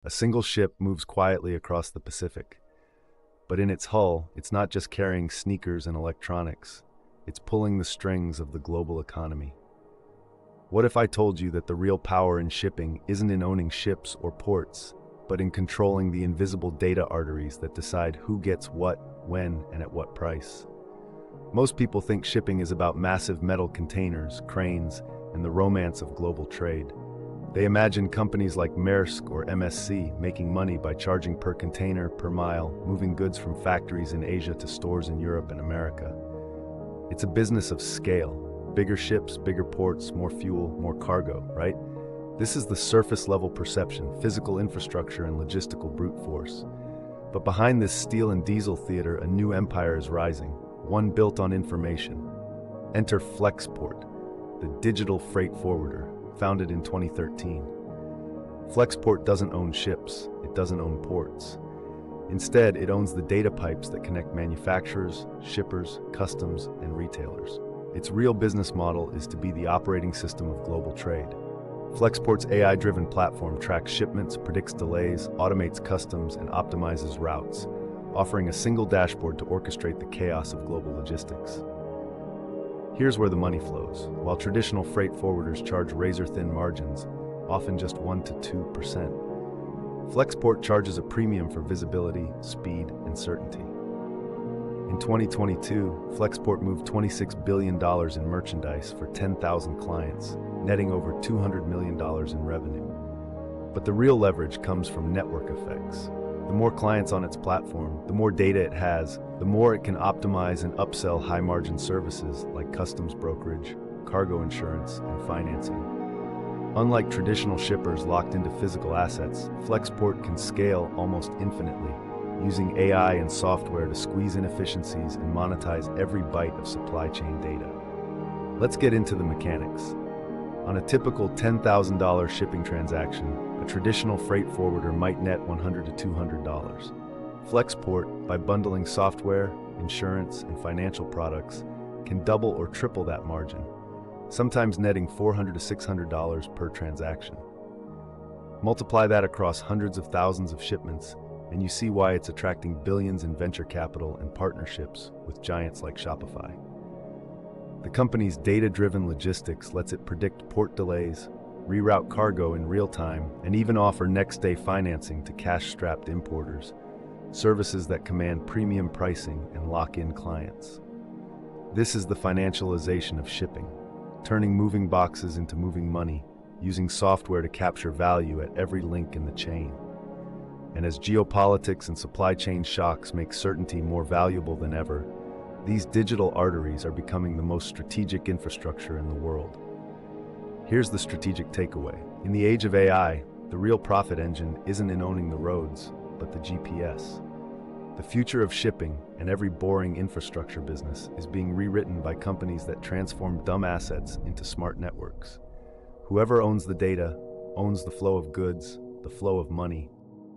A single ship moves quietly across the Pacific. But in its hull, it's not just carrying sneakers and electronics. It's pulling the strings of the global economy. What if I told you that the real power in shipping isn't in owning ships or ports, but in controlling the invisible data arteries that decide who gets what, when, and at what price? Most people think shipping is about massive metal containers, cranes, and the romance of global trade. They imagine companies like Maersk or MSC making money by charging per container, per mile, moving goods from factories in Asia to stores in Europe and America. It's a business of scale. Bigger ships, bigger ports, more fuel, more cargo, right? This is the surface-level perception, physical infrastructure, and logistical brute force. But behind this steel and diesel theater, a new empire is rising, one built on information. Enter Flexport, the digital freight forwarder, founded in 2013. Flexport doesn't own ships, it doesn't own ports. Instead, it owns the data pipes that connect manufacturers, shippers, customs, and retailers. Its real business model is to be the operating system of global trade. Flexport's AI-driven platform tracks shipments, predicts delays, automates customs, and optimizes routes, offering a single dashboard to orchestrate the chaos of global logistics. Here's where the money flows. While traditional freight forwarders charge razor-thin margins, often just 1 to 2%, Flexport charges a premium for visibility, speed, and certainty. In 2022, Flexport moved $26 billion in merchandise for 10,000 clients, netting over $200 million in revenue. But the real leverage comes from network effects. The more clients on its platform, the more data it has, the more it can optimize and upsell high-margin services like customs brokerage, cargo insurance, and financing. Unlike traditional shippers locked into physical assets, Flexport can scale almost infinitely, using AI and software to squeeze inefficiencies and monetize every byte of supply chain data. Let's get into the mechanics. On a typical $10,000 shipping transaction, a traditional freight forwarder might net $100 to $200. Flexport, by bundling software, insurance, and financial products, can double or triple that margin, sometimes netting $400 to $600 per transaction. Multiply that across hundreds of thousands of shipments, and you see why it's attracting billions in venture capital and partnerships with giants like Shopify. The company's data-driven logistics lets it predict port delays, reroute cargo in real time, and even offer next-day financing to cash-strapped importers, services that command premium pricing and lock in clients. This is the financialization of shipping, turning moving boxes into moving money, using software to capture value at every link in the chain. And as geopolitics and supply chain shocks make certainty more valuable than ever, these digital arteries are becoming the most strategic infrastructure in the world. Here's the strategic takeaway. In the age of AI, the real profit engine isn't in owning the roads, but the GPS. The future of shipping and every boring infrastructure business is being rewritten by companies that transform dumb assets into smart networks. Whoever owns the data owns the flow of goods, the flow of money,